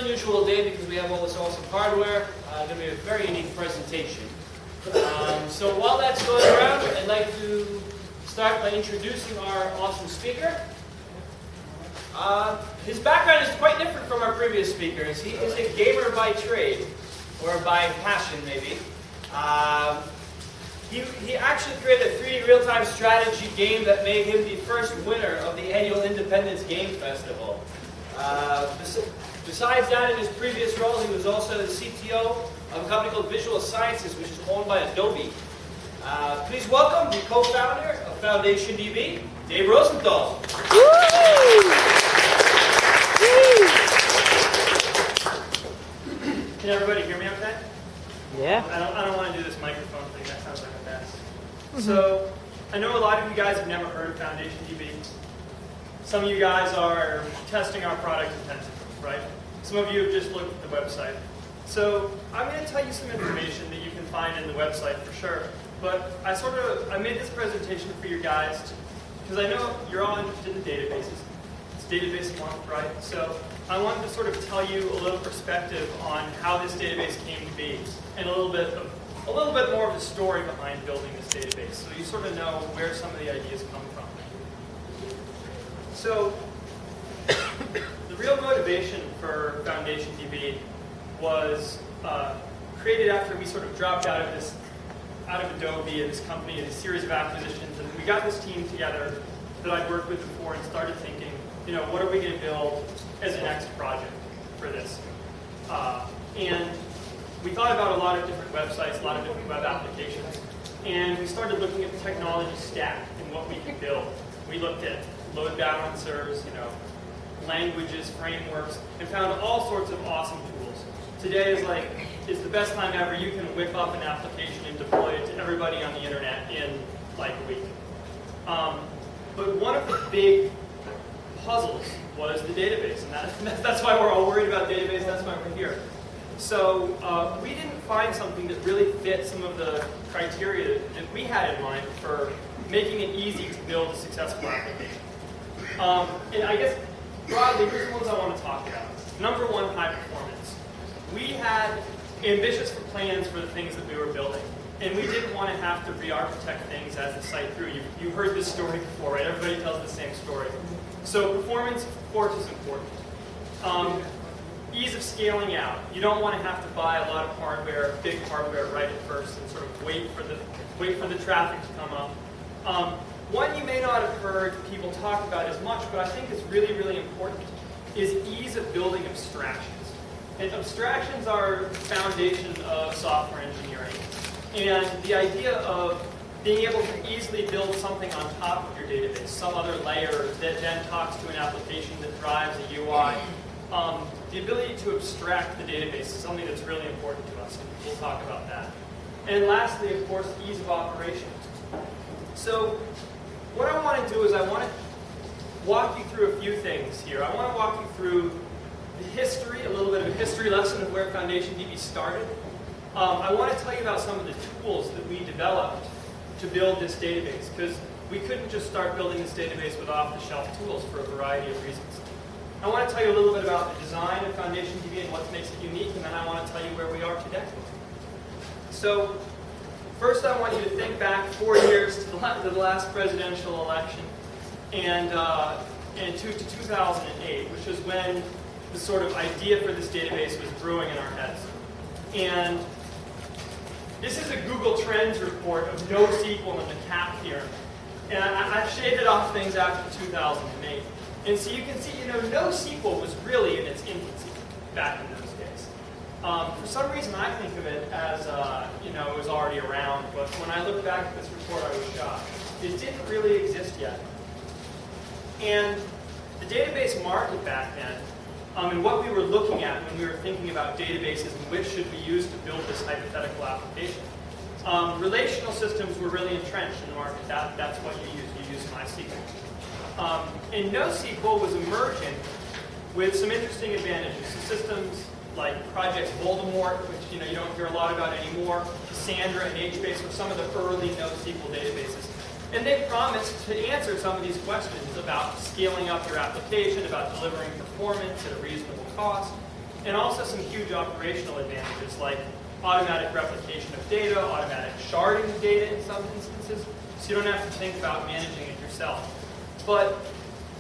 unusual day because we have all this awesome hardware. It's going to be a very unique presentation. So while that's going around, I'd like to start by introducing our awesome speaker. His background is quite different from our previous speakers. He is a gamer by trade, or by passion maybe. He actually created a 3D real-time strategy game that made him the first winner of the annual Independence Game Festival. Besides that, in his previous role, he was also the CTO of a company called Visual Sciences, which is owned by Adobe. Please welcome the co-founder of FoundationDB, Dave Rosenthal. Can everybody hear me okay? Yeah. I don't want to do this microphone thing. That sounds like a mess. So, I know a lot of you guys have never heard of FoundationDB. Some of you guys are testing our product intensively, right? Some of you have just looked at the website. So, I'm going to tell you some information that you can find in the website for sure. But I made this presentation for you guys because I know you're all interested in databases. It's database month, right? So, I wanted to sort of tell you a little perspective on how this database came to be, and a little bit more of the story behind building this database, so you sort of know where some of the ideas come from. So, the real motivation for FoundationDB was created after we sort of dropped out of Adobe and this company and a series of acquisitions, and we got this team together that I'd worked with before and started thinking, what are we going to build as a next project for this? And we thought about a lot of different websites, a lot of different web applications, and we started looking at the technology stack and what we could build. We looked at load balancers, languages, frameworks, and found all sorts of awesome tools. Today is the best time ever. You can whip up an application and deploy it to everybody on the internet in like a week. But one of the big puzzles was the database, and that's why we're all worried about database, that's why we're here. So we didn't find something that really fit some of the criteria that we had in mind for making it easy to build a successful application. And I guess, broadly, here's the ones I want to talk about. Number one, high performance. We had ambitious plans for the things that we were building, and we didn't want to have to re-architect things as the site grew. You've heard this story before, right? Everybody tells the same story. So performance, of course, is important. Ease of scaling out. You don't want to have to buy a lot of hardware, big hardware right at first, and sort of wait for the traffic to come up. One you may not have heard people talk about as much, but I think is really, really important, is ease of building abstractions. And abstractions are the foundation of software engineering. And the idea of being able to easily build something on top of your database, some other layer that then talks to an application that drives a UI. The ability to abstract the database is something that's really important to us, and we'll talk about that. And lastly, of course, ease of operation. So what I want to do is I want to walk you through a few things here. I want to walk you through the history, a little bit of a history lesson of where FoundationDB started. I want to tell you about some of the tools that we developed to build this database, because we couldn't just start building this database with off-the-shelf tools for a variety of reasons. I want to tell you a little bit about the design of FoundationDB and what makes it unique, and then I want to tell you where we are today. So, first I want you to think back 4 years to the last presidential election, and to 2008, which was when the sort of idea for this database was brewing in our heads. And this is a Google Trends report of NoSQL and the CAP Theorem. And I've shaded off things after 2008. And so you can see, NoSQL was really in its infancy back in those days. For some reason, I think of it as, it was already around. But when I look back at this report, I was shocked. It didn't really exist yet. And the database market back then, and what we were looking at when we were thinking about databases and which should we use to build this hypothetical application. Relational systems were really entrenched in the market. That's what you use. You use MySQL. And NoSQL was emerging with some interesting advantages. So systems like Project Voldemort, which you don't hear a lot about anymore, Cassandra and HBase were some of the early NoSQL databases. And they promised to answer some of these questions about scaling up your application, about delivering performance at a reasonable cost. and also some huge operational advantages like automatic replication of data, automatic sharding of data in some instances, so you don't have to think about managing it yourself. But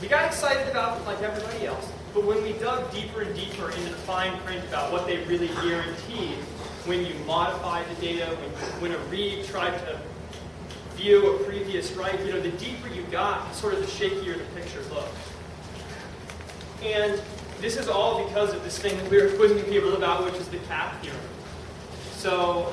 we got excited about it like everybody else, but when we dug deeper and deeper into the fine print about what they really guaranteed when you modified the data, when a read tried to view a previous write, the deeper you got, sort of the shakier the picture looked. And this is all because of this thing that we were quizzing people about, which is the CAP Theorem. So,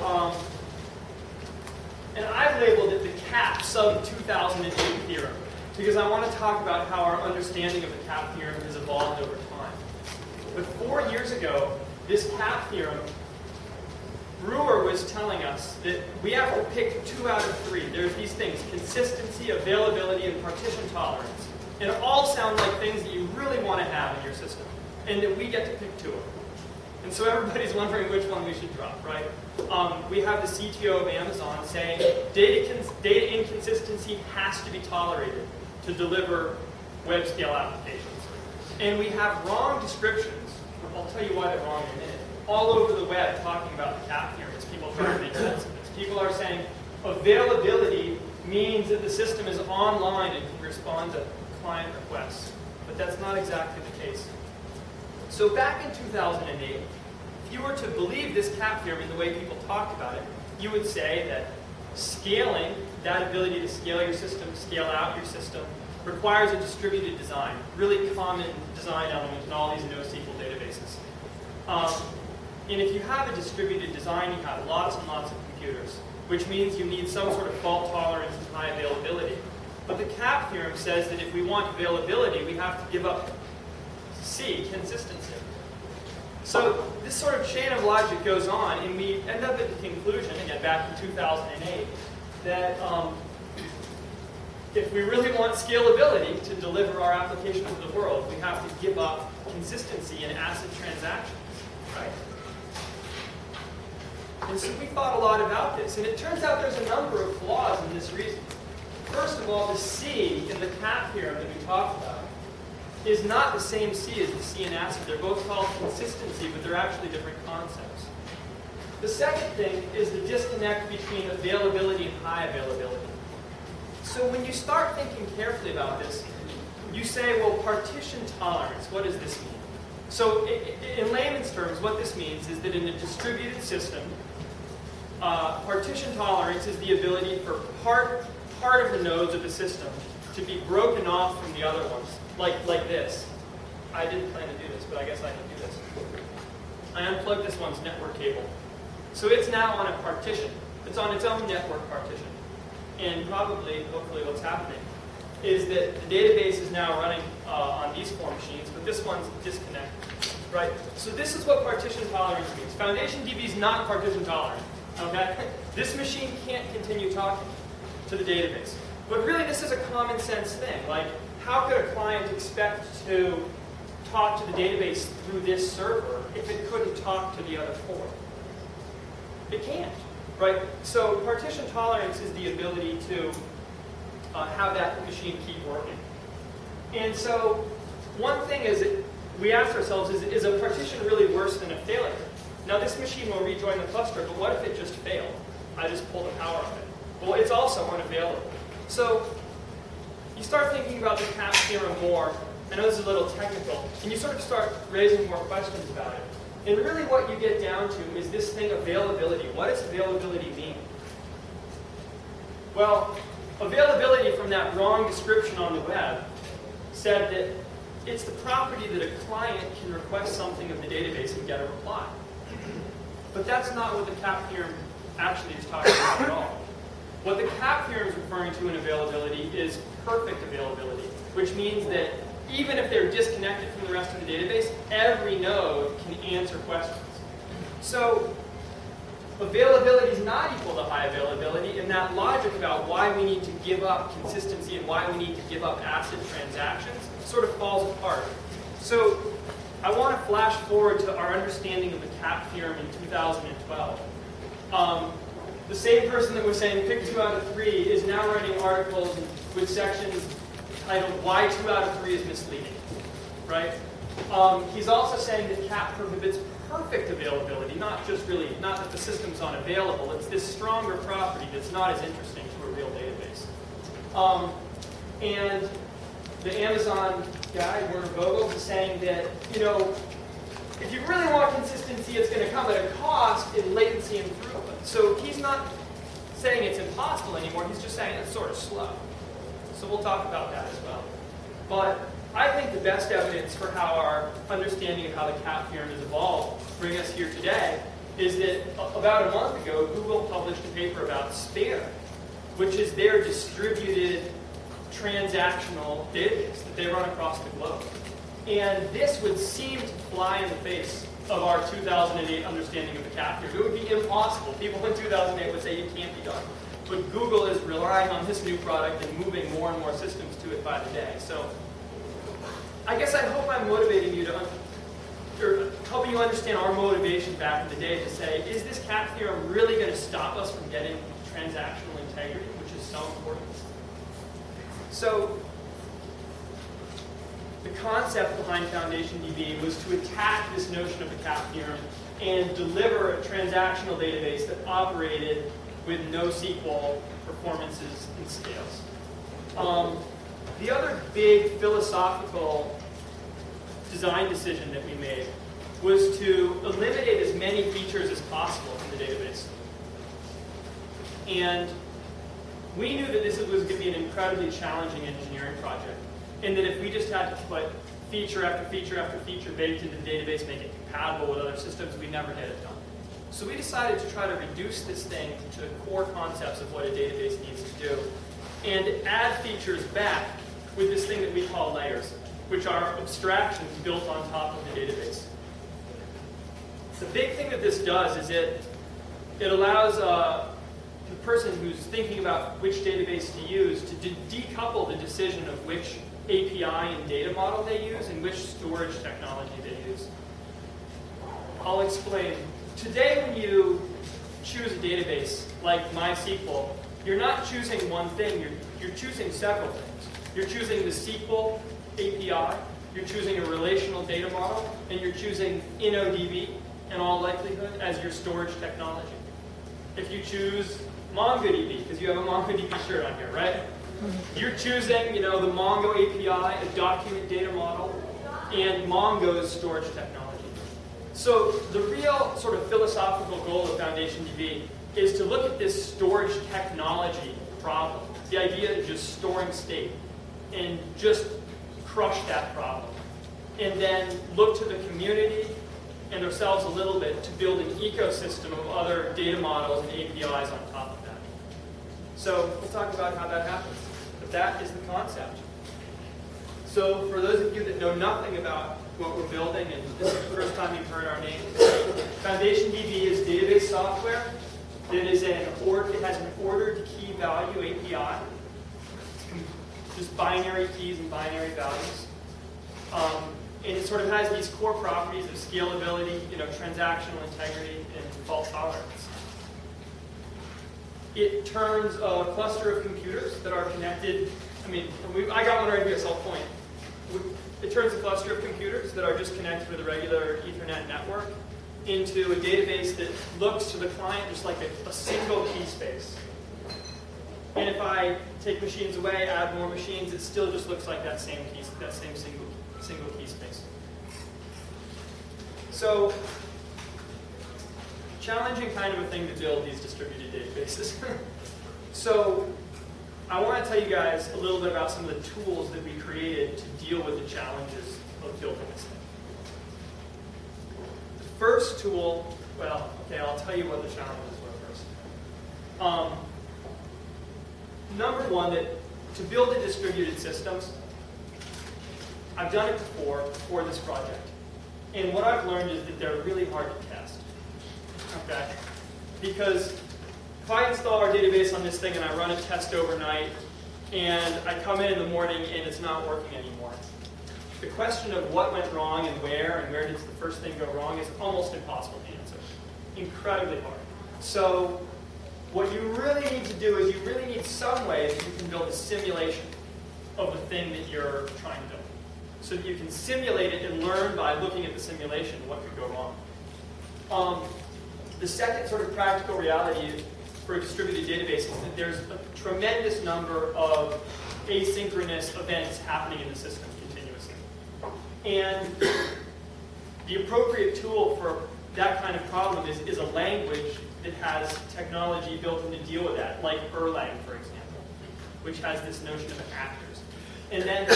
and I've labeled it the CAP sub 2008 theorem, because I want to talk about how our understanding of the CAP theorem has evolved over time. But 4 years ago, this CAP theorem, Brewer was telling us that we have to pick 2 out of 3. There's these things: consistency, availability, and partition tolerance. And all sound like things that you really want to have in your system, and that we get to pick 2 of them. And so everybody's wondering which one we should drop, right? We have the CTO of Amazon saying data inconsistency has to be tolerated to deliver web scale applications. And we have wrong descriptions. I'll tell you why they're wrong in a minute. All over the web talking about the CAP theorem as people try to make sense of this. People are saying availability means that the system is online and can respond to client requests. But that's not exactly the case. So back in 2008, if you were to believe this CAP theorem in the way people talked about it, you would say that scaling, that ability to scale your system, scale out your system, requires a distributed design, really common design element in all these NoSQL databases. And if you have a distributed design, you have lots and lots of computers, which means you need some sort of fault tolerance and high availability. But the CAP theorem says that if we want availability, we have to give up C, consistency. So this sort of chain of logic goes on, and we end up at the conclusion, again, back in 2008, that if we really want scalability to deliver our application to the world, we have to give up consistency in ACID transactions, right? And so we thought a lot about this, and it turns out there's a number of flaws in this reasoning. First of all, the C in the CAP theorem that we talked about is not the same C as the C in ACID. They're both called consistency, but they're actually different concepts. The second thing is the disconnect between availability and high availability. So when you start thinking carefully about this, you say, well, partition tolerance, what does this mean? So in layman's terms, what this means is that in a distributed system, partition tolerance is the ability for part of the nodes of the system to be broken off from the other ones, like this. I didn't plan to do this, but I guess I can do this. I unplugged this one's network cable. So it's now on a partition. It's on its own network partition. And probably, hopefully what's happening is that the database is now running on these 4 machines, but this one's disconnected, right? So this is what partition tolerance means. FoundationDB is not partition tolerant, okay? This machine can't continue talking to the database. But really, this is a common sense thing. Like, how could a client expect to talk to the database through this server if it couldn't talk to the other 4? It can't, right? So partition tolerance is the ability to have that machine keep working. And so one thing is that we asked ourselves, is a partition really worse than a failure? Now this machine will rejoin the cluster, but what if it just failed? I just pulled the power of it. Well, it's also unavailable. So you start thinking about the CAP theorem more. I know this is a little technical, and you sort of start raising more questions about it. And really what you get down to is this thing, availability. What does availability mean? Well, availability from that wrong description on the web said that it's the property that a client can request something of the database and get a reply. But that's not what the CAP theorem actually is talking about at all. What the CAP theorem is referring to in availability is perfect availability, which means that even if they're disconnected from the rest of the database, every node can answer questions. So availability is not equal to high availability, and that logic about why we need to give up consistency and why we need to give up ACID transactions sort of falls apart. So I want to flash forward to our understanding of the CAP theorem in 2012. The same person that was saying pick 2 out of 3 is now writing articles with sections titled Why 2 out of 3 is Misleading, right? He's also saying that CAP prohibits perfect availability, not that the system's unavailable. It's this stronger property that's not as interesting to a real database. And the Amazon guy, Werner Vogel, is saying that, if you really want consistency, it's going to come at a cost in latency and throughput. So he's not saying it's impossible anymore. He's just saying it's sort of slow. So we'll talk about that as well. But I think the best evidence for how our understanding of how the CAP theorem has evolved to bring us here today is that about a month ago, Google published a paper about Spare, which is their distributed transactional database that they run across the globe. And this would seem to fly in the face of our 2008 understanding of the CAP theorem. It would be impossible. People in 2008 would say it can't be done. But Google is relying on this new product and moving more and more systems to it by the day. So I guess I hope I'm motivating you or helping you understand our motivation back in the day to say, is this CAP theorem really going to stop us from getting transactional integrity, which is so important? So the concept behind FoundationDB was to attack this notion of the CAP theorem and deliver a transactional database that operated with NoSQL performances and scales. The other big philosophical design decision that we made was to eliminate as many features as possible from the database. And we knew that this was going to be an incredibly challenging engineering project, and that if we just had to put feature after feature after feature baked into the database, make it compatible with other systems, we'd never get it done. So we decided to try to reduce this thing to the core concepts of what a database needs to do, and add features back with this thing that we call layers, which are abstractions built on top of the database. The big thing that this does is it allows the person who's thinking about which database to use to decouple the decision of which API and data model they use and which storage technology they use. I'll explain. Today, when you choose a database like MySQL, you're not choosing one thing, you're choosing several things. You're choosing the SQL API, you're choosing a relational data model, and you're choosing InnoDB, in all likelihood, as your storage technology. If you choose MongoDB, because you have a MongoDB shirt on here, right? You're choosing, the Mongo API, a document data model, and Mongo's storage technology. So the real sort of philosophical goal of FoundationDB is to look at this storage technology problem, the idea of just storing state, and just crush that problem. And then look to the community and ourselves a little bit to build an ecosystem of other data models and APIs on top of that. So we'll talk about how that happens. But that is the concept. So for those of you that know nothing about what we're building, and this is the first time you've heard our name, FoundationDB is database software that is it has an ordered key value API. It's just binary keys and binary values. And it sort of has these core properties of scalability, transactional integrity, and fault tolerance. It turns a cluster of computers that are connected. I got one right here, so I'll point. It turns a cluster of computers that are just connected with a regular Ethernet network into a database that looks to the client just like a single key space. And if I take machines away, add more machines, it still just looks like that same single key space. So, challenging kind of a thing to build these distributed databases. So, I want to tell you guys a little bit about some of the tools that we created to deal with the challenges of building this thing. The first tool, I'll tell you what the challenges were first. Number one, that to build a distributed systems, I've done it before for this project. And what I've learned is that they're really hard to test. Okay? Because if I install our database on this thing and I run a test overnight, and I come in the morning and it's not working anymore, the question of what went wrong and where did the first thing go wrong is almost impossible to answer. Incredibly hard. So what you really need to do is you really need some way that you can build a simulation of the thing that you're trying to build. so that you can simulate it and learn by looking at the simulation what could go wrong. The second sort of practical reality for a distributed database is that there's a tremendous number of asynchronous events happening in the system continuously. And the appropriate tool for that kind of problem is a language that has technology built in to deal with that, like Erlang, for example, which has this notion of actors. And then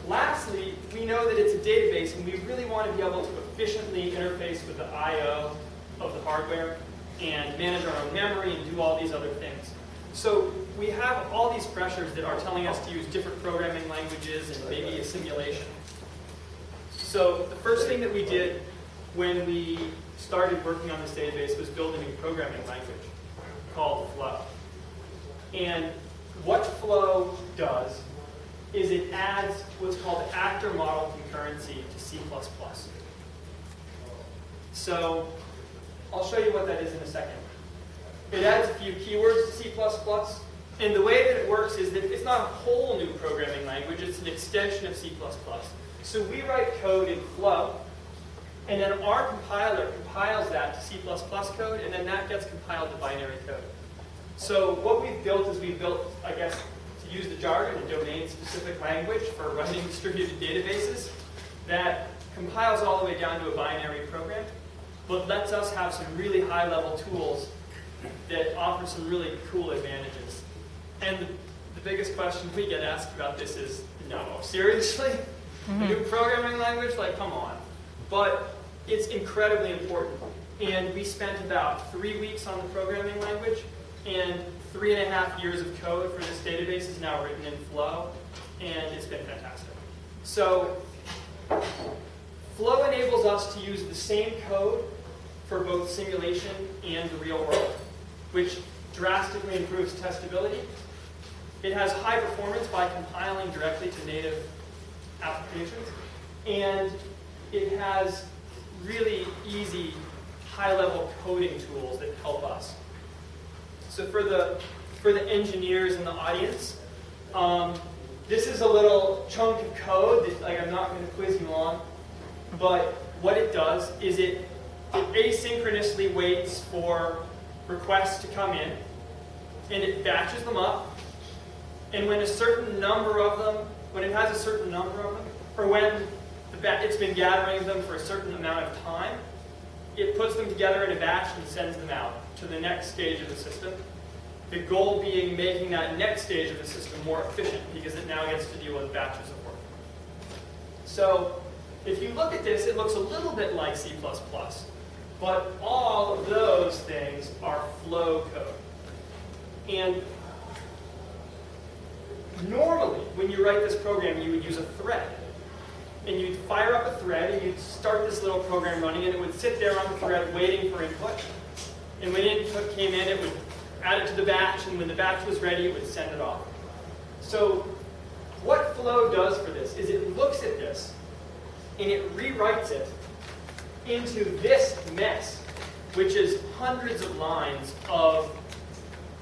lastly, we know that it's a database, and we really want to be able to efficiently interface with the I/O of the hardware and manage our own memory and do all these other things. So we have all these pressures that are telling us to use different programming languages and maybe a simulation. So the first thing that we did when we started working on this database was build a new programming language called Flow. And what Flow does is it adds what's called actor model concurrency to C++. So I'll show you what that is in a second. It adds a few keywords to C++, and the way that it works is that it's not a whole new programming language, it's an extension of C++. So we write code in Flow, and then our compiler compiles that to C++ code, and then that gets compiled to binary code. So what we've built is I guess, to use the jargon, a domain-specific language for running distributed databases that compiles all the way down to a binary program, but lets us have some really high-level tools that offer some really cool advantages. And the biggest question we get asked about this is, no, seriously? A new programming language? Like, come on. But it's incredibly important. And we spent about 3 weeks on the programming language, and 3.5 years of code for this database is now written in Flow, and it's been fantastic. So Flow enables us to use the same code for both simulation and the real world, which drastically improves testability. It has high performance by compiling directly to native applications, and it has really easy, high-level coding tools that help us. So for the engineers in the audience, this is a little chunk of code that I'm not going to quiz you on, but what it does is it asynchronously waits for requests to come in, and it batches them up, and when it has a certain number of them, or when it's been gathering them for a certain amount of time, it puts them together in a batch and sends them out to the next stage of the system. The goal being making that next stage of the system more efficient, because it now gets to deal with batches of work. So if you look at this, it looks a little bit like C++, but all of those things are Flow code. And normally, when you write this program, you would use a thread. And you'd fire up a thread, and you'd start this little program running, and it would sit there on the thread waiting for input. And when input came in, it would add it to the batch, and when the batch was ready, it would send it off. So what Flow does for this is it looks at this, and it rewrites it into this mess, which is hundreds of lines of,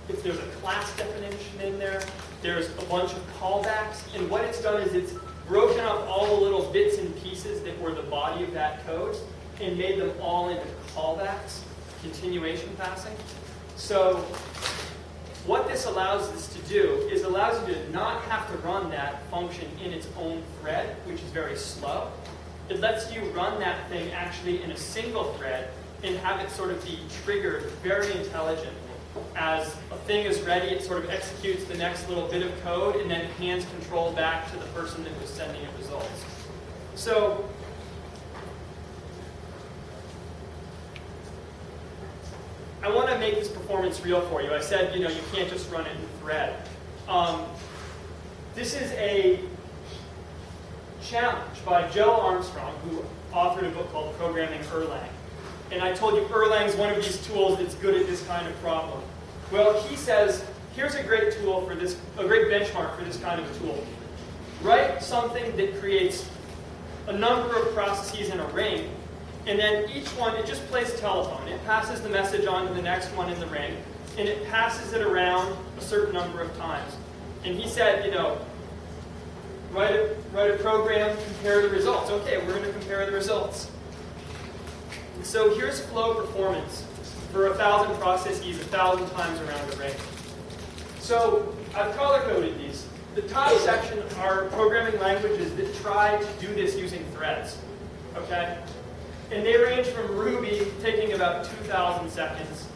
if there's a class definition in there, there's a bunch of callbacks, and what it's done is it's broken up all the little bits and pieces that were the body of that code and made them all into callbacks, continuation passing. So what this allows us to do is allows you to not have to run that function in its own thread, which is very slow. It lets you run that thing actually in a single thread and have it sort of be triggered very intelligently. As a thing is ready, it sort of executes the next little bit of code and then hands control back to the person that was sending it results. So I want to make this performance real for you. I said, you can't just run it in thread. This is a challenge by Joe Armstrong, who authored a book called Programming Erlang. And I told you Erlang is one of these tools that's good at this kind of problem. Well, he says, here's a great tool for this, a great benchmark for this kind of a tool. Write something that creates a number of processes in a ring, and then each one, it just plays telephone. It passes the message on to the next one in the ring, and it passes it around a certain number of times. And he said, write a program, compare the results. Okay, we're going to compare the results. So here's flow performance for 1,000 processes 1,000 times around a ring. So I've color-coded these. The top section are programming languages that try to do this using threads. Okay? And they range from Ruby, taking about 2,000 seconds,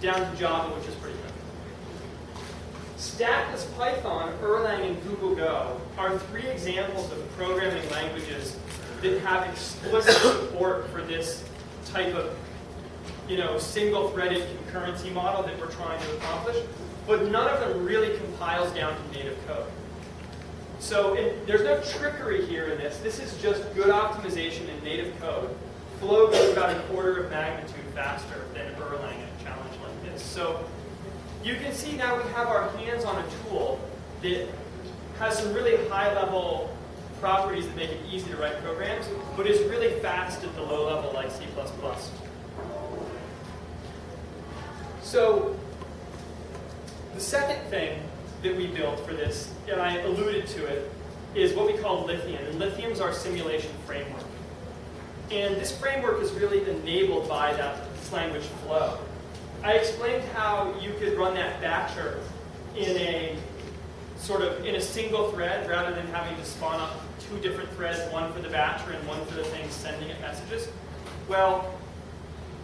down to Java, which is pretty good. Stackless Python, Erlang, and Google Go are 3 examples of programming languages that have explicit support for this type of, single-threaded concurrency model that we're trying to accomplish, but none of them really compiles down to native code. So there's no trickery here in this. This is just good optimization in native code. Flow goes about an order of magnitude faster than Erlang in a challenge like this. So you can see now we have our hands on a tool that has some really high-level properties that make it easy to write programs, but is really fast at the low level like C++. So the second thing that we built for this, and I alluded to it, is what we call Lithium. And Lithium's our simulation framework. And this framework is really enabled by this language Flow. I explained how you could run that batcher in a single thread rather than having to spawn up 2 different threads, one for the batcher and one for the thing sending it messages. Well,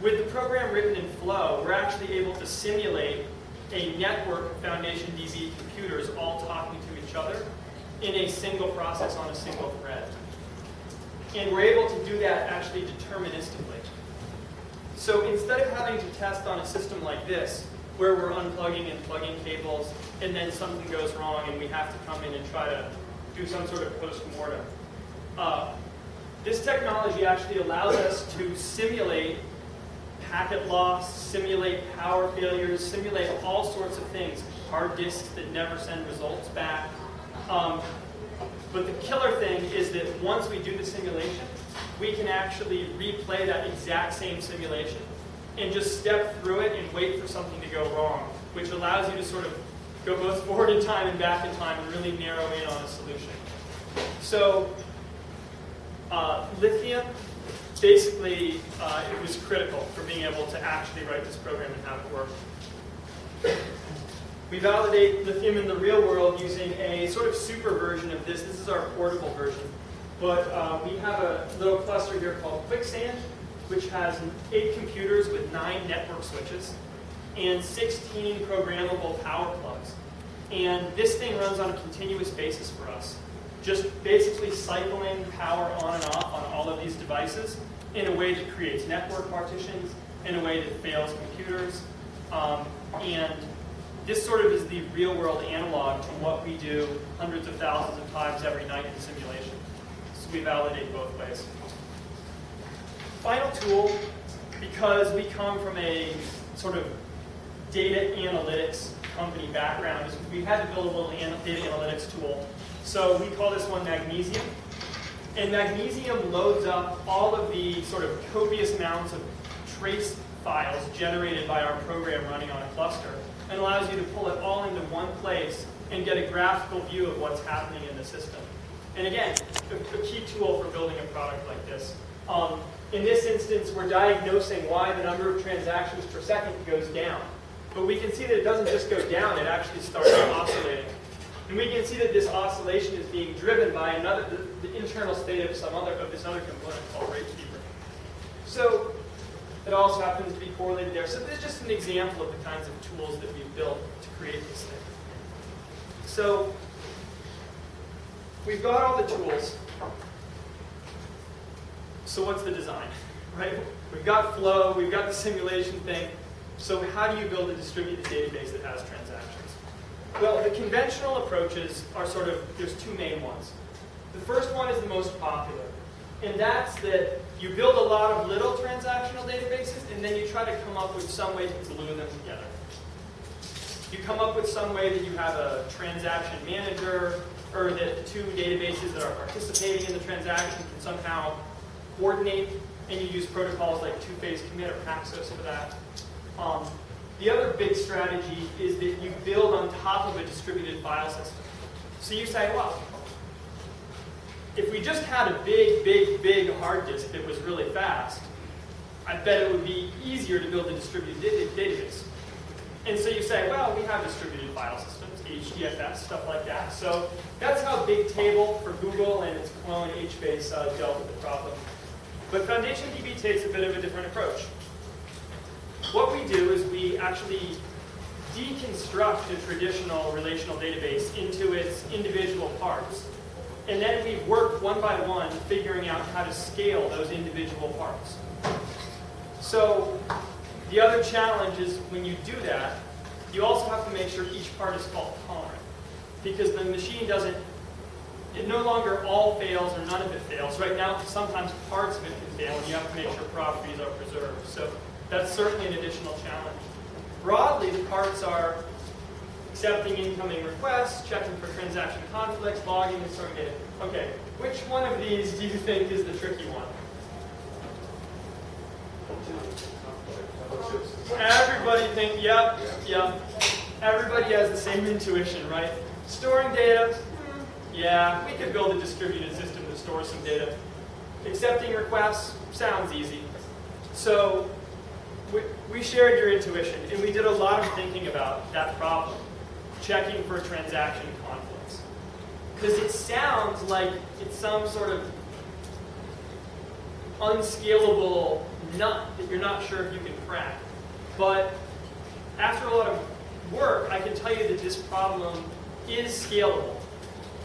with the program written in Flow, we're actually able to simulate a network of FoundationDB computers all talking to each other in a single process on a single thread. And we're able to do that actually deterministically. So instead of having to test on a system like this, where we're unplugging and plugging cables, and then something goes wrong and we have to come in and try to do some sort of post-mortem, this technology actually allows us to simulate packet loss, simulate power failures, simulate all sorts of things, hard disks that never send results back. But the killer thing is that once we do the simulation, we can actually replay that exact same simulation and just step through it and wait for something to go wrong, which allows you to sort of go both forward in time and back in time and really narrow in on a solution. So Lithium, basically, it was critical for being able to actually write this program and have it work. We validate Lithium in the real world using a sort of super version of this. This is our portable version. But we have a little cluster here called Quicksand, which has 8 computers with 9 network switches and 16 programmable power plugs. And this thing runs on a continuous basis for us, just basically cycling power on and off on all of these devices in a way that creates network partitions, in a way that fails computers. And this sort of is the real-world analog to what we do hundreds of thousands of times every night in simulation. So we validate both ways. Final tool, because we come from a sort of data analytics company background, is we had to build a little data analytics tool. So we call this one Magnesium. And Magnesium loads up all of the sort of copious amounts of trace files generated by our program running on a cluster and allows you to pull it all into one place and get a graphical view of what's happening in the system. And again, a key tool for building a product like this. In this instance, we're diagnosing why the number of transactions per second goes down. But we can see that it doesn't just go down, it actually starts oscillating. And we can see that this oscillation is being driven by the internal state of this other component called RateKeeper. So it also happens to be correlated there. So this is just an example of the kinds of tools that we've built to create this thing. So we've got all the tools. So what's the design, right? We've got Flow, we've got the simulation thing. So how do you build a distributed database that has transactions? Well, the conventional approaches are there's 2 main ones. The first one is the most popular, and that's that you build a lot of little transactional databases, and then you try to come up with some way to glue them together. You come up with some way that you have a transaction manager, or that 2 databases that are participating in the transaction can somehow coordinate, and you use protocols like two-phase commit or Paxos for that. The other big strategy is that you build on top of a distributed file system. So you say, well, if we just had a big hard disk that was really fast, I bet it would be easier to build a distributed database. And so you say, well, we have distributed file systems, HDFS, stuff like that. So that's how Bigtable for Google and its clone HBase dealt with the problem. But FoundationDB takes a bit of a different approach. What we do is we actually deconstruct a traditional relational database into its individual parts. And then we work one by one figuring out how to scale those individual parts. So the other challenge is when you do that, you also have to make sure each part is fault tolerant. Because the machine doesn't, it no longer all fails or none of it fails. Right now, sometimes parts of it can fail, and you have to make sure properties are preserved. So that's certainly an additional challenge. Broadly, the parts are accepting incoming requests, checking for transaction conflicts, logging and storing data. Okay, which one of these do you think is the tricky one? Everybody think, yep. Everybody has the same intuition, right? Storing data, yeah, we could build a distributed system to store some data. Accepting requests, sounds easy. So we shared your intuition, and we did a lot of thinking about that problem, checking for transaction conflicts. Because it sounds like it's some sort of unscalable nut that you're not sure if you can crack. But after a lot of work, I can tell you that this problem is scalable.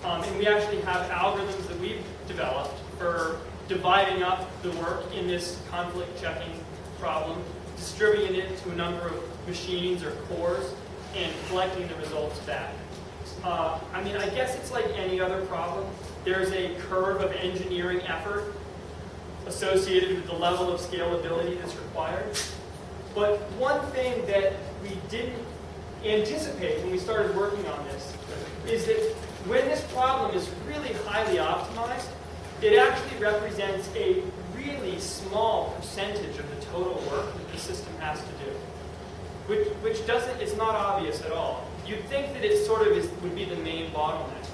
And we actually have algorithms that we've developed for dividing up the work in this conflict checking problem, distributing it to a number of machines or cores, and collecting the results back. I mean, I guess it's like any other problem. There's a curve of engineering effort associated with the level of scalability that's required. But one thing that we didn't anticipate when we started working on this is that when this problem is really highly optimized, it actually represents a really small percentage of the total work that the system has to do, which doesn't, it's not obvious at all. You'd think that it sort of would be the main bottleneck,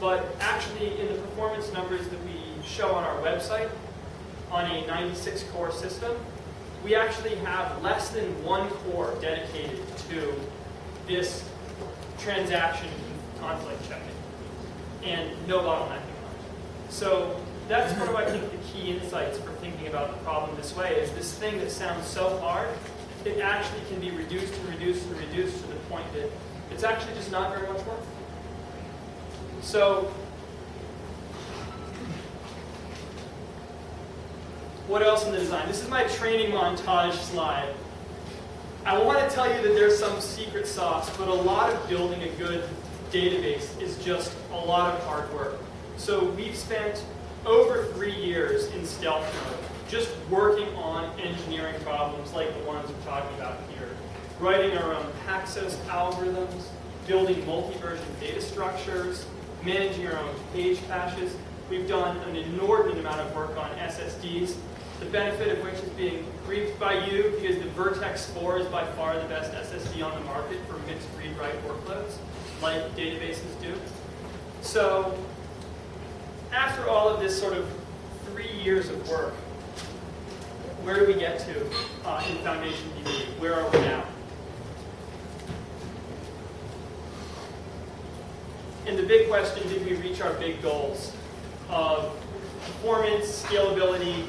but actually in the performance numbers that we show on our website, on a 96-core system, we actually have less than one core dedicated to this transaction conflict checking, and no bottlenecking on it. So that's one of, I think, the key insights for thinking about the problem this way, is this thing that sounds so hard, it actually can be reduced and reduced and reduced to the point that it's actually just not very much work. So what else in the design? This is my training montage slide. I want to tell you that there's some secret sauce, but a lot of building a good database is just a lot of hard work. So we've spent over 3 years in stealth mode, just working on engineering problems like the ones we're talking about here. Writing our own Paxos algorithms, building multi-version data structures, managing our own page caches. We've done an inordinate amount of work on SSDs, the benefit of which is being briefed by you because the Vertex 4 is by far the best SSD on the market for mixed read-write workloads, like databases do. So after all of this sort of 3 years of work, where do we get to in FoundationDB? Where are we now? And the big question, did we reach our big goals of performance, scalability,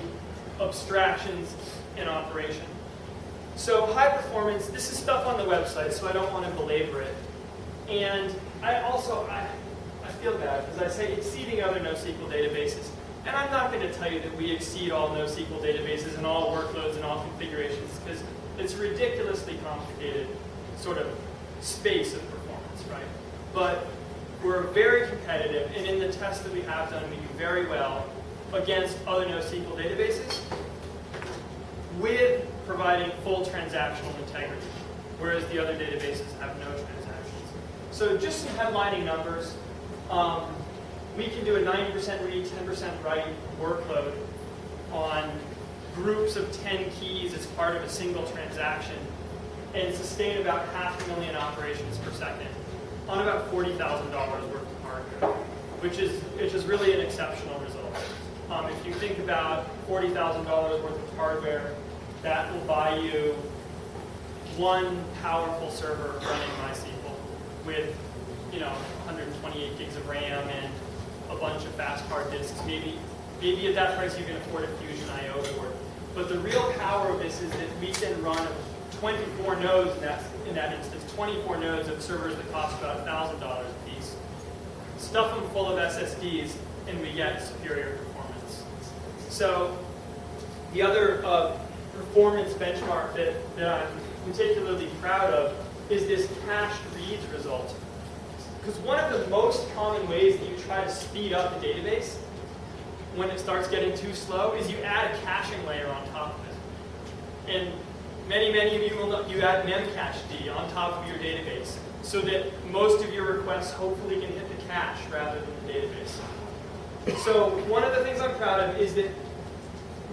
abstractions, and operation? So high performance, this is stuff on the website, so I don't want to belabor it. And I feel bad because I say exceeding other NoSQL databases. And I'm not going to tell you that we exceed all NoSQL databases and all workloads and all configurations, because it's a ridiculously complicated sort of space of performance, right? But we're very competitive, and in the tests that we have done, we do very well against other NoSQL databases with providing full transactional integrity, whereas the other databases have no transactions. So just some headlining numbers. We can do a 90% read, 10% write workload on groups of 10 keys as part of a single transaction and sustain about 500,000 operations per second on about $40,000 worth of hardware. which is really an exceptional result. If you think about $40,000 worth of hardware, that will buy you one powerful server running MySQL with 128 gigs of RAM and a bunch of fast hard disks. Maybe at that price you can afford a Fusion IO board. But the real power of this is that we can run 24 nodes in that instance, 24 nodes of servers that cost about $1,000 a piece. Stuff them full of SSDs, and we get superior performance. So the other performance benchmark that I'm particularly proud of is this cached reads result. Because one of the most common ways that you try to speed up the database when it starts getting too slow is you add a caching layer on top of it. And many of you will know you add memcached on top of your database so that most of your requests hopefully can hit the cache rather than the database. So one of the things I'm proud of is that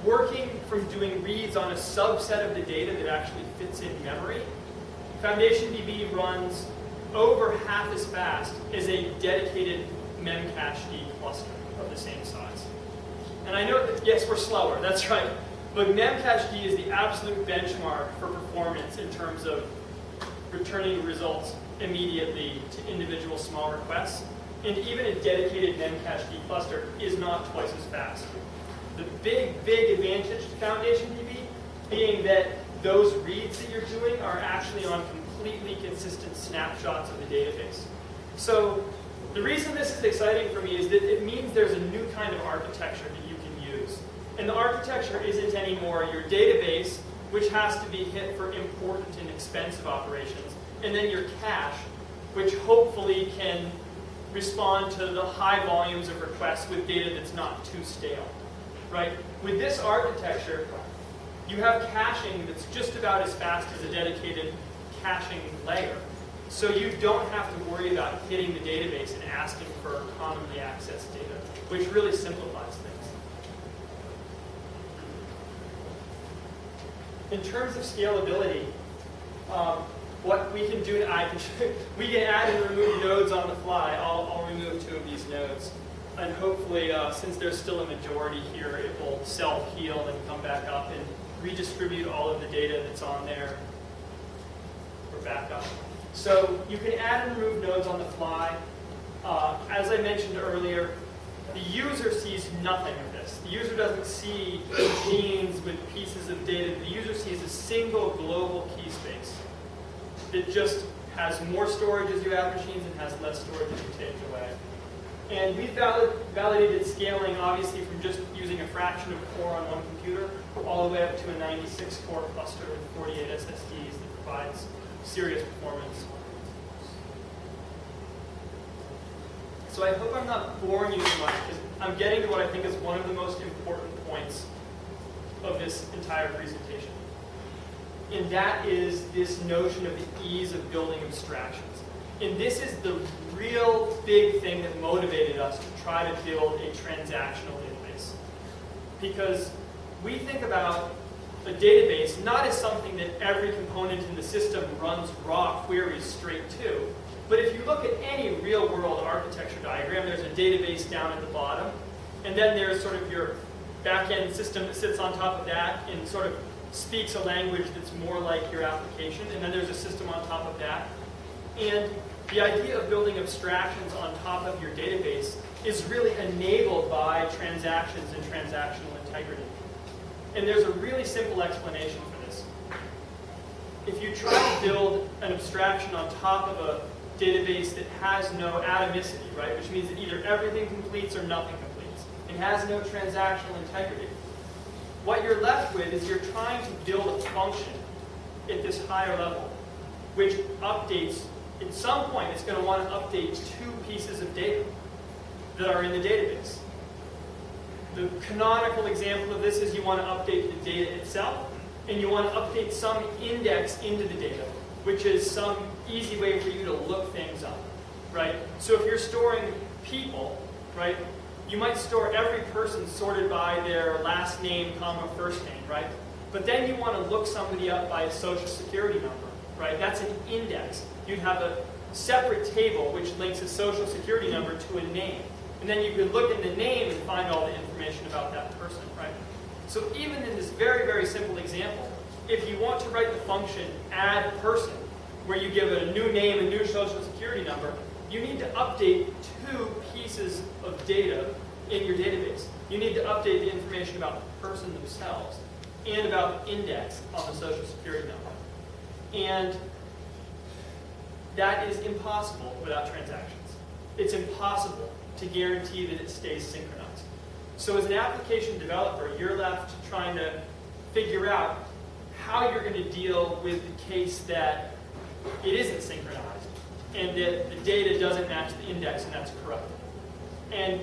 working from doing reads on a subset of the data that actually fits in memory, FoundationDB runs over half as fast as a dedicated memcached cluster of the same size. And I know that, yes, we're slower, that's right. But memcached is the absolute benchmark for performance in terms of returning results immediately to individual small requests. And even a dedicated memcached cluster is not twice as fast. The big advantage to FoundationDB being that those reads that you're doing are actually on completely consistent snapshots of the database. So the reason this is exciting for me is that it means there's a new kind of architecture that you can use. And the architecture isn't anymore your database, which has to be hit for important and expensive operations, and then your cache, which hopefully can respond to the high volumes of requests with data that's not too stale. Right? With this architecture, you have caching that's just about as fast as a dedicated caching layer. So you don't have to worry about hitting the database and asking for commonly accessed data, which really simplifies things. In terms of scalability, what we can do, we can add and remove nodes on the fly. I'll remove 2 of these nodes. And hopefully, since there's still a majority here, it will self-heal and come back up and redistribute all of the data that's on there for backup. So you can add and remove nodes on the fly. As I mentioned earlier, the user sees nothing of this. The user doesn't see machines with pieces of data. The user sees a single global key space that just has more storage as you add machines and has less storage as you take away. And we validated scaling, obviously, from just using a fraction of a core on one computer all the way up to a 96-core cluster with 48 SSDs that provides serious performance. So I hope I'm not boring you too much, because I'm getting to what I think is one of the most important points of this entire presentation. And that is this notion of the ease of building abstractions. And this is the real big thing that motivated us to try to build a transactional database. Because we think about a database not as something that every component in the system runs raw queries straight to, but if you look at any real-world architecture diagram, there's a database down at the bottom, and then there's sort of your back-end system that sits on top of that and sort of speaks a language that's more like your application, and then there's a system on top of that. And the idea of building abstractions on top of your database is really enabled by transactions and transactional integrity. And there's a really simple explanation for this. If you try to build an abstraction on top of a database that has no atomicity, right, which means that either everything completes or nothing completes, and has no transactional integrity, what you're left with is you're trying to build a function at this higher level, which updates. At some point, it's going to want to update 2 pieces of data that are in the database. The canonical example of this is you want to update the data itself, and you want to update some index into the data, which is some easy way for you to look things up, right? So if you're storing people, right, you might store every person sorted by their last name, comma, first name, right? But then you want to look somebody up by a social security number, right? That's an index. You'd have a separate table which links a social security number to a name. And then you could look in the name and find all the information about that person, right? So even in this very, very simple example, if you want to write the function add person, where you give it a new name, a new social security number, you need to update 2 pieces of data in your database. You need to update the information about the person themselves and about the index on the social security number. And that is impossible without transactions. It's impossible to guarantee that it stays synchronized. So as an application developer, you're left trying to figure out how you're going to deal with the case that it isn't synchronized and that the data doesn't match the index and that's corrupted. And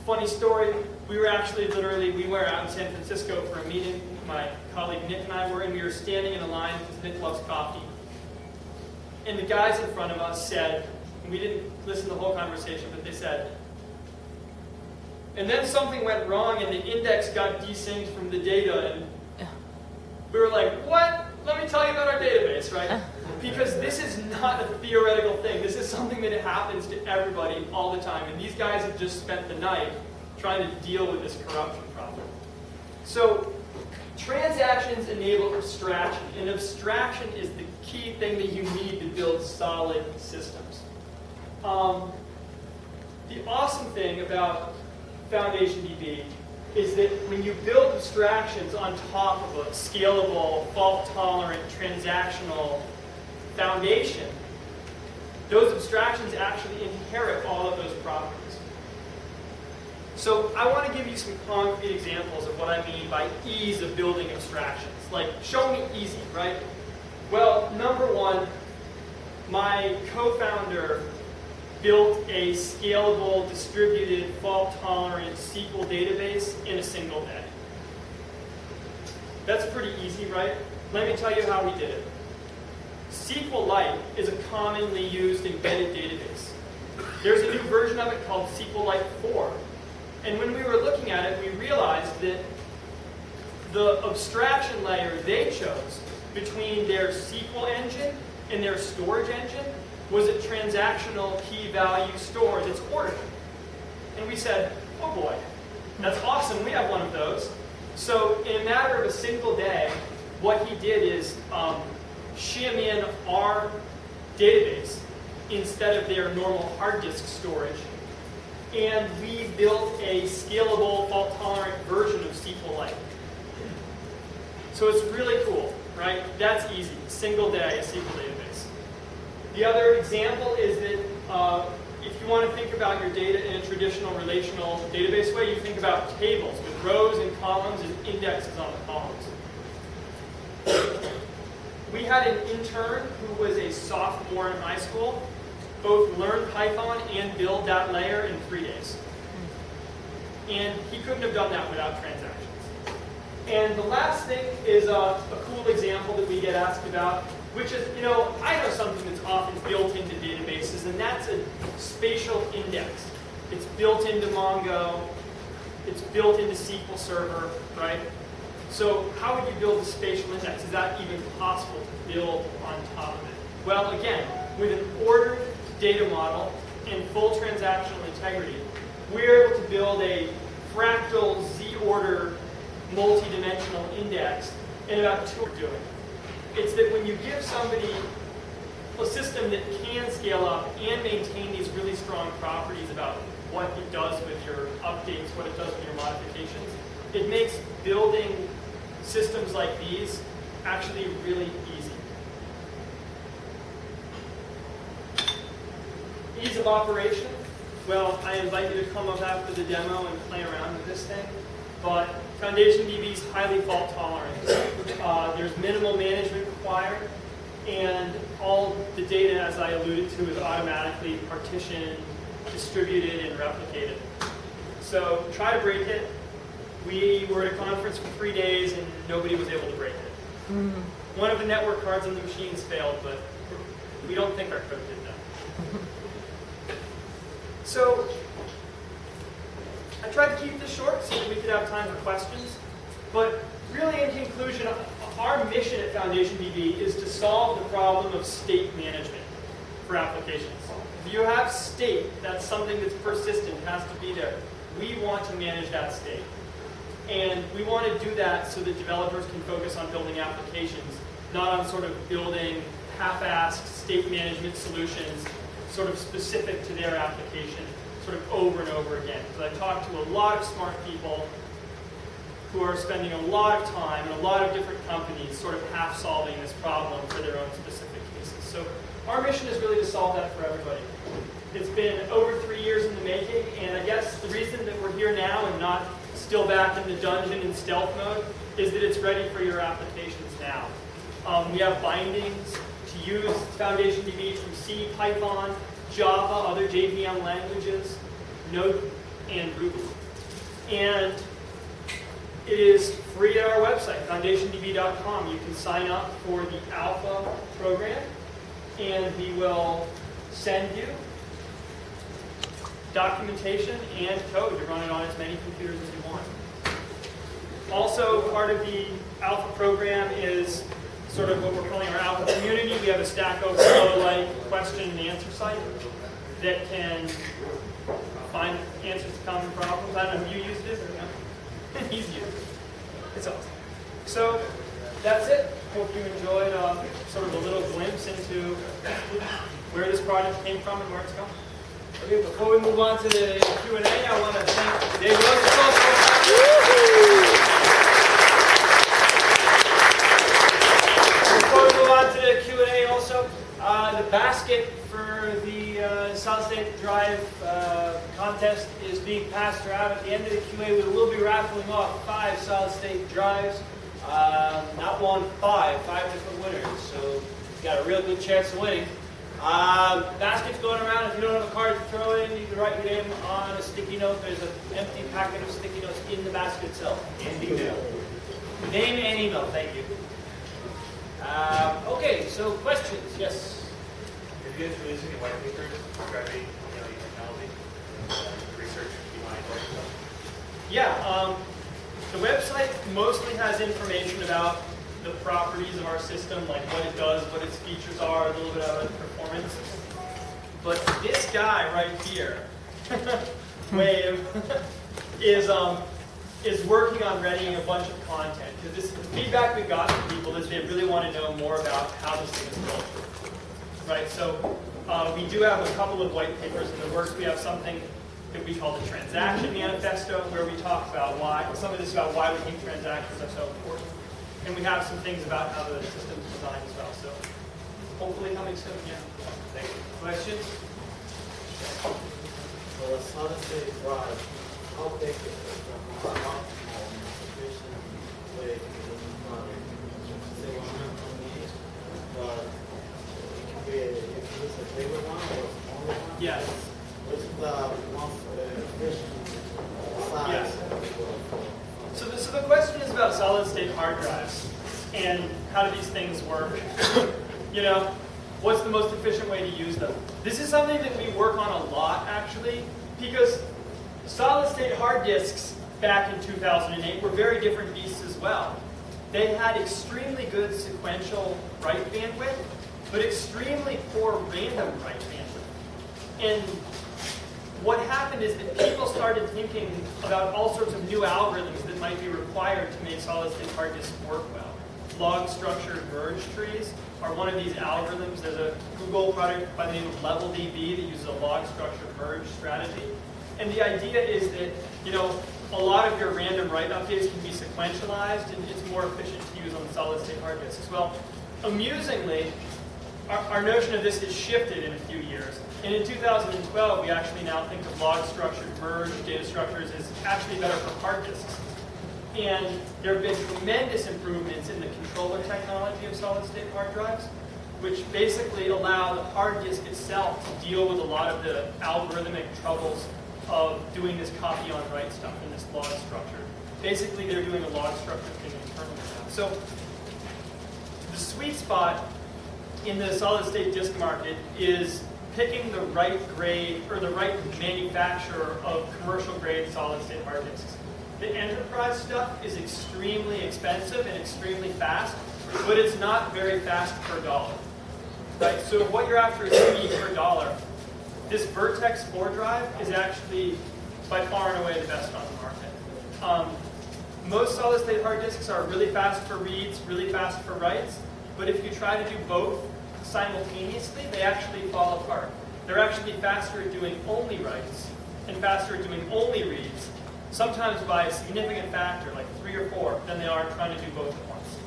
funny story, we were out in San Francisco for a meeting. My colleague Nick and I were, and we were standing in a line because Nick loves coffee. And the guys in front of us said, and we didn't listen to the whole conversation, but they said, and then something went wrong and the index got desynced from the data, and we were like, what? Let me tell you about our database, right? Because this is not a theoretical thing. This is something that happens to everybody all the time. And these guys have just spent the night trying to deal with this corruption problem. So transactions enable abstraction. And abstraction is the key thing that you need to build solid systems. The awesome thing about FoundationDB is that when you build abstractions on top of a scalable, fault-tolerant, transactional foundation, those abstractions actually inherit all of those properties. So I want to give you some concrete examples of what I mean by ease of building abstractions. Like, show me easy, right? Well, number one, my co-founder built a scalable, distributed, fault-tolerant SQL database in a single day. That's pretty easy, right? Let me tell you how he did it. SQLite is a commonly used embedded database. There's a new version of it called SQLite 4. And when we were looking at it, we realized that the abstraction layer they chose between their SQL engine and their storage engine was a transactional key value store that's ordered. And we said, oh boy, that's awesome, we have one of those. So in a matter of a single day, what he did is shim in our database instead of their normal hard disk storage. And we built a scalable, fault-tolerant version of SQLite. So it's really cool, right? That's easy, single day, a SQL database. The other example is that if you want to think about your data in a traditional relational database way, you think about tables with rows and columns and indexes on the columns. We had an intern who was a sophomore in high school, both learn Python and build that layer in 3 days. And he couldn't have done that without transactions. And the last thing is a cool example that we get asked about, which is, I know something that's often built into databases, and that's a spatial index. It's built into Mongo. It's built into SQL Server, right? So how would you build a spatial index? Is that even possible to build on top of it? Well, again, with an ordered data model and full transactional integrity, we're able to build a fractal Z-order multi-dimensional index in about 2 hours. It's that when you give somebody a system that can scale up and maintain these really strong properties about what it does with your updates, what it does with your modifications, it makes building systems like these actually really easy. Ease of operation. Well, I invite you to come up after the demo and play around with this thing. But FoundationDB is highly fault tolerant. There's minimal management required, and all the data, as I alluded to, is automatically partitioned, distributed, and replicated. So try to break it. We were at a conference for 3 days, and nobody was able to break it. Mm-hmm. One of the network cards on the machines failed, but we don't think our code did that. So I tried to keep this short so that we could have time for questions. But really, in conclusion, our mission at FoundationDB is to solve the problem of state management for applications. If you have state, that's something that's persistent, has to be there. We want to manage that state. And we want to do that so that developers can focus on building applications, not on sort of building half-assed state management solutions sort of specific to their application sort of over and over again. Because I talk to a lot of smart people who are spending a lot of time in a lot of different companies sort of half-solving this problem for their own specific cases. So our mission is really to solve that for everybody. It's been over 3 years in the making, and I guess the reason that we're here now and not still back in the dungeon in stealth mode is that it's ready for your applications now. We have bindings to use FoundationDB from C, Python, Java, other JVM languages, Node, and Ruby. And it is free at our website, foundationdb.com. You can sign up for the alpha program, and we will send you documentation and code to run it on as many computers as you want. Also, part of the alpha program is sort of what we're calling our alpha community. We have a Stack Overflow-like question and answer site that can find answers to common problems. I don't know if you used it or not. He's used it. It's awesome. So that's it. Hope you enjoyed sort of a little glimpse into where this project came from and where it's going. Okay, before we move on to the Q&A, I want to thank Dave Rosenthal. Before we move on to the Q&A also, the basket for the solid-state drive contest is being passed around. At the end of the Q&A, we will be raffling off 5 solid-state drives. Not one, 5 different winners. So you've got a real good chance of winning. Basket's going around. If you don't have a card to throw in, you can write your name on a sticky note. There's an empty packet of sticky notes in the basket itself. And email. Name and email, thank you. Okay, so questions, yes? If you guys releasing a white paper describing your technology, the research behind all your stuff? Yeah, the website mostly has information about the properties of our system, like what it does, what its features are, a little bit about its performance. But this guy right here, Wave, is working on readying a bunch of content. Because the feedback we got from people is they really want to know more about how this thing is built. Right? So we do have a couple of white papers in the works. We have something that we call the Transaction Manifesto, where we talk about some of this about why we think transactions are so important. And we have some things about how the system is designed as well. So hopefully coming soon. Yeah. Thank you. Questions? For a solid-state drive, how big is it from a optimal efficient way to run it? Say 128, but it can be you can use a bigger one or a smaller one? Yes. What's the most efficient size? Yes. So the question is about solid-state hard drives and how do these things work? You know, what's the most efficient way to use them? This is something that we work on a lot, actually, because solid-state hard disks back in 2008 were very different beasts as well. They had extremely good sequential write bandwidth, but extremely poor random write bandwidth. And what happened is that people started thinking about all sorts of new algorithms that might be required to make solid-state hard disks work well. Log-structured merge trees are one of these algorithms. There's a Google product by the name of LevelDB that uses a log-structured merge strategy. And the idea is that, you know, a lot of your random write updates can be sequentialized, and it's more efficient to use on solid-state hard disks. Well, amusingly, our notion of this has shifted in a few years. And in 2012, we actually now think of log-structured merge data structures as actually better for hard disks. And there have been tremendous improvements in the controller technology of solid-state hard drives, which basically allow the hard disk itself to deal with a lot of the algorithmic troubles of doing this copy on write stuff in this log structure. Basically, they're doing a log structure thing internally now. So the sweet spot in the solid-state disk market is picking the right grade or the right manufacturer of commercial-grade solid-state hard disks. The enterprise stuff is extremely expensive and extremely fast, but it's not very fast per dollar. Right? So if what you're after is speed per dollar, this Vertex 4 drive is actually by far and away the best on the market. Most solid-state hard disks are really fast for reads, really fast for writes, but if you try to do both simultaneously, they actually fall apart. They're actually faster at doing only writes and faster at doing only reads, sometimes by a significant factor, like 3 or 4, than they are trying to do both at once.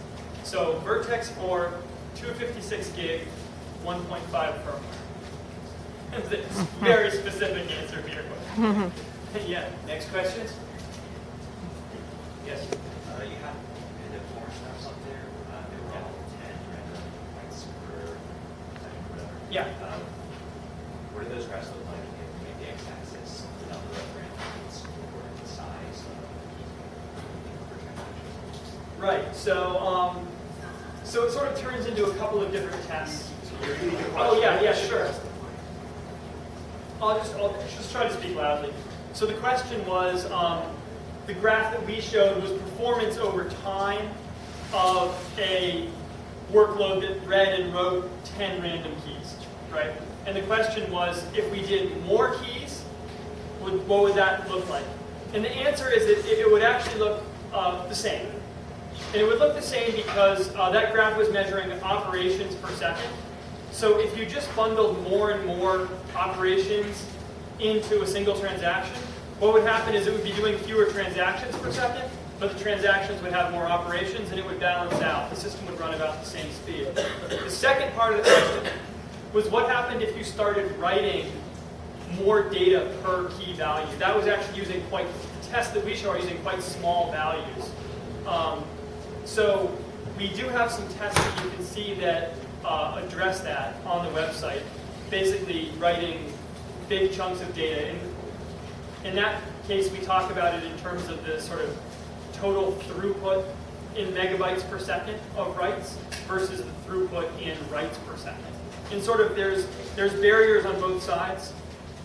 So Vertex 4, 256 gig, 1.5 firmware. It's a very specific answer to your question. Yeah. Next questions? Yes. You have the four steps up there. They were all 10 random points per second, whatever. Yeah. What do those graphs look like if you make the x-axis the number of random points or the size of per transaction? Right. So it sort of turns into a couple of different tests. Oh yeah, sure. I'll just try to speak loudly. So the question was, the graph that we showed was performance over time of a workload that read and wrote 10 random keys, right? And the question was, if we did more keys, what would that look like? And the answer is that it would actually look the same. And it would look the same because that graph was measuring operations per second. So if you just bundled more and more operations into a single transaction, what would happen is it would be doing fewer transactions per second, but the transactions would have more operations and it would balance out. The system would run about the same speed. The second part of the question was what happened if you started writing more data per key value. That was actually using the tests that we show are using quite small values. So we do have some tests that you can see that address that on the website, basically writing big chunks of data. In that case, we talk about it in terms of the sort of total throughput in megabytes per second of writes versus the throughput in writes per second. And sort of there's barriers on both sides,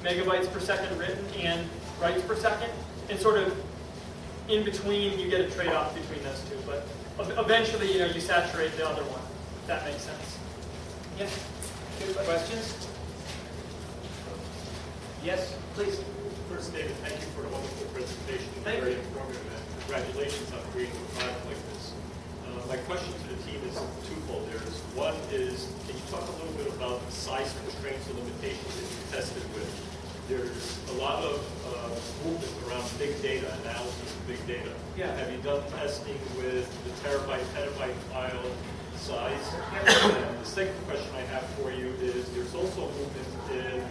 megabytes per second written and writes per second, and sort of in between you get a trade-off between those two. But eventually, you saturate the other one, if that makes sense. Yes? Good questions? Yes, please. First, David, thank you for the wonderful presentation. Thank Very you. informative, and congratulations on creating a product like this. My question to the team is twofold. One is, can you talk a little bit about the size constraints or limitations that you tested with? There's a lot of movement around big data, analysis of big data. Yeah. Have you done testing with the terabyte, petabyte file size? And the second question I have for you is, there's also movement in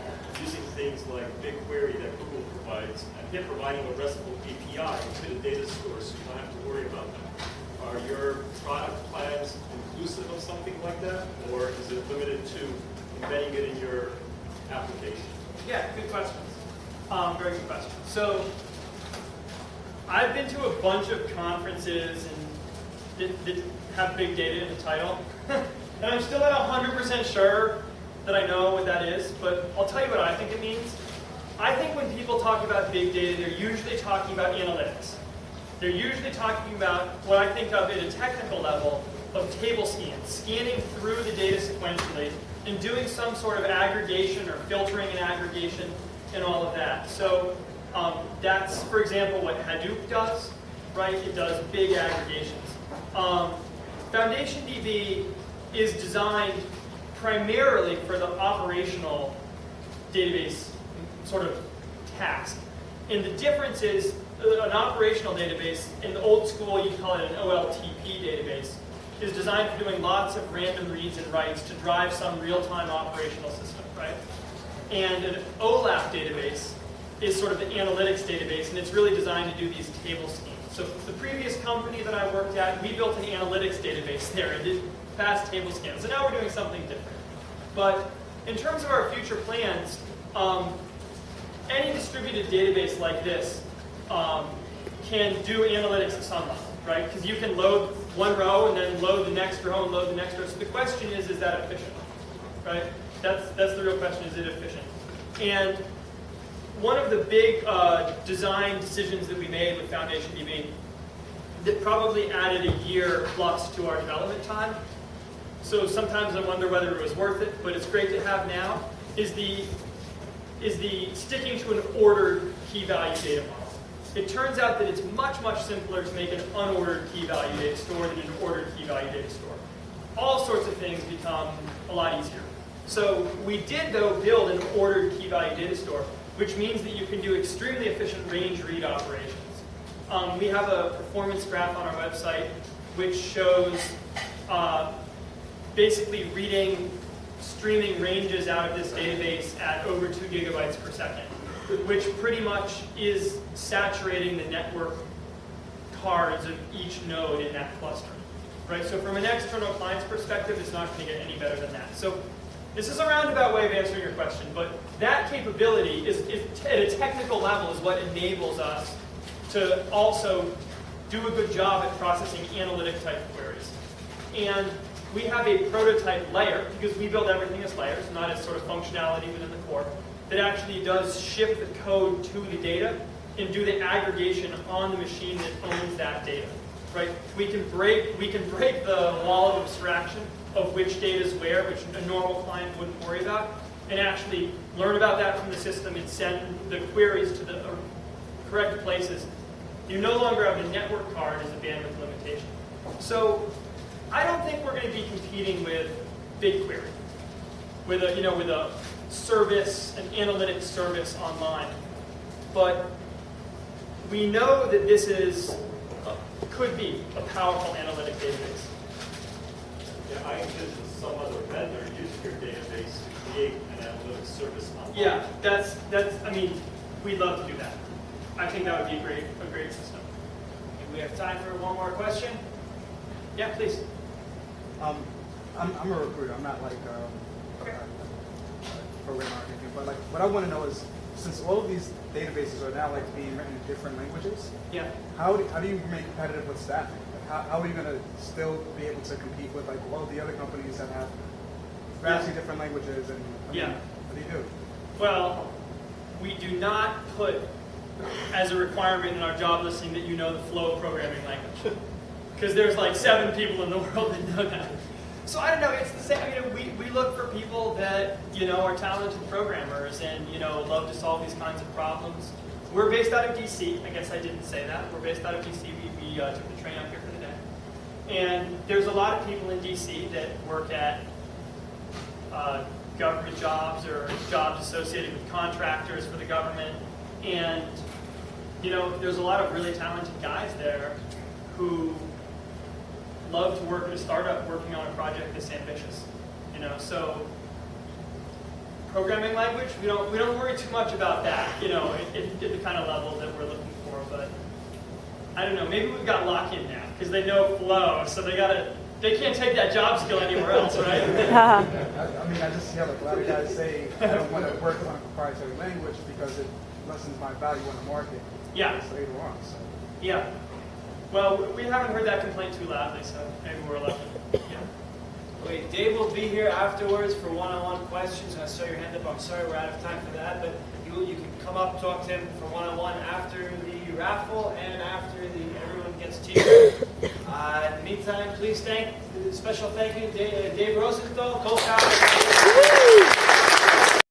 using things like BigQuery that Google provides, and providing a RESTful API to the data store so you don't have to worry about that. Are your product plans inclusive of something like that, or is it limited to embedding it in your application? Yeah, good questions. Very good question. So I've been to a bunch of conferences that have big data in the title, and I'm still not 100% sure that I know what that is, but I'll tell you what I think it means. I think when people talk about big data, they're usually talking about analytics. They're usually talking about what I think of at a technical level of table scans, scanning through the data sequentially and doing some sort of aggregation or filtering and aggregation and all of that. So that's, for example, what Hadoop does, right? It does big aggregations. FoundationDB is designed primarily for the operational database sort of task. And the difference is an operational database, in the old school you'd call it an OLTP database, is designed for doing lots of random reads and writes to drive some real-time operational system, right? And an OLAP database is sort of the analytics database, and it's really designed to do these table schemes. So the previous company that I worked at, we built an analytics database there and did fast table scans. So now we're doing something different. But in terms of our future plans, any distributed database like this can do analytics at some level, right? Because you can load one row and then load the next row and load the next row. So the question is that efficient, right? That's the real question, is it efficient? And one of the big design decisions that we made with FoundationDB that probably added a year plus to our development time, so sometimes I wonder whether it was worth it, but it's great to have now, is the is the sticking to an ordered key-value data model. It turns out that it's much, much simpler to make an unordered key-value data store than an ordered key-value data store. All sorts of things become a lot easier. So we did, though, build an ordered key-value data store, which means that you can do extremely efficient range read operations. We have a performance graph on our website which shows basically reading streaming ranges out of this database at over 2 gigabytes per second, which pretty much is saturating the network cards of each node in that cluster. Right? So from an external client's perspective, it's not going to get any better than that. So this is a roundabout way of answering your question, but that capability is at a technical level is what enables us to also do a good job at processing analytic type queries. And we have a prototype layer, because we build everything as layers, not as sort of functionality within the core, that actually does ship the code to the data and do the aggregation on the machine that owns that data. Right? We can break the wall of abstraction of which data is where, which a normal client wouldn't worry about, and actually learn about that from the system and send the queries to the correct places. You no longer have the network card as a bandwidth limitation. So I don't think we're going to be competing with BigQuery, with a service, an analytics service online. But we know that this could be a powerful analytic database. Yeah, I envision some other vendor using your database to create an analytics service online. Yeah, I mean, we'd love to do that. I think that would be a great system. And we have time for one more question. Yeah, please. I'm a recruiter. I'm not like a programmer or anything. But like, what I want to know is, since all of these databases are now like being written in different languages, Yeah. how do you remain competitive with staffing? Like, how are you going to still be able to compete with like all of the other companies that have vastly different languages? And what do you do? Well, we do not put as a requirement in our job listing that you know the Flow programming language, because there's like 7 people in the world that know that. So I don't know. It's the same. I mean, we look for people that are talented programmers and love to solve these kinds of problems. We're based out of DC. I guess I didn't say that. We're based out of DC. We took the train up here for the day. And there's a lot of people in DC that work at government jobs or jobs associated with contractors for the government. And there's a lot of really talented guys there who love to work at a startup working on a project this ambitious. So programming language, we don't worry too much about that, at the kind of level that we're looking for. But I don't know, maybe we've got lock-in now because they know Flow, so they can't take that job skill anywhere else, right? I mean, I just hear like a lot of guys say, I don't want to work on a proprietary language because it lessens my value in the market. Yeah. Later on. So. Yeah. Well, we haven't heard that complaint too loudly, so maybe we're lucky. Yeah. Wait, Dave will be here afterwards for one-on-one questions. I saw your hand up. I'm sorry we're out of time for that, but you can come up, talk to him for one-on-one after the raffle and after everyone gets t-shirt. In the meantime, please special thank you, Dave Rosenthal, co-founder.